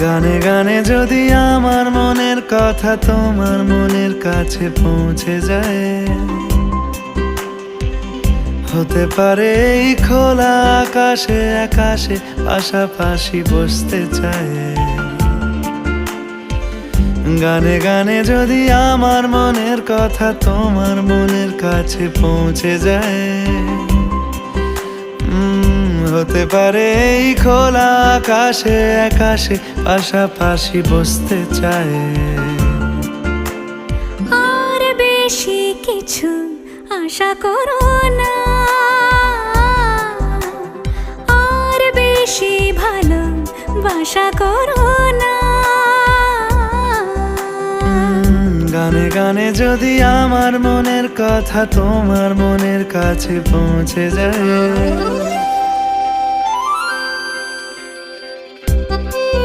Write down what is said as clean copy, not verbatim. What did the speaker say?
গানে গানে যদি আমার মনের কথা তোমার মনের কাছে পৌঁছে যায়, হতে পারে এই খোলা আকাশে আকাশে পাশাপাশি বসতে চায়। গানে গানে যদি আমার মনের কথা তোমার মনের কাছে পৌঁছে যায়, হতে পারে এই খোলা আকাশে আকাশে পাশাপাশি বসতে চায়। আর বেশি কিছু আশা করো না, আর বেশি ভালোবাসা করো না। গানে গানে যদি আমার মনের কথা তোমার মনের কাছে পৌঁছে যায়,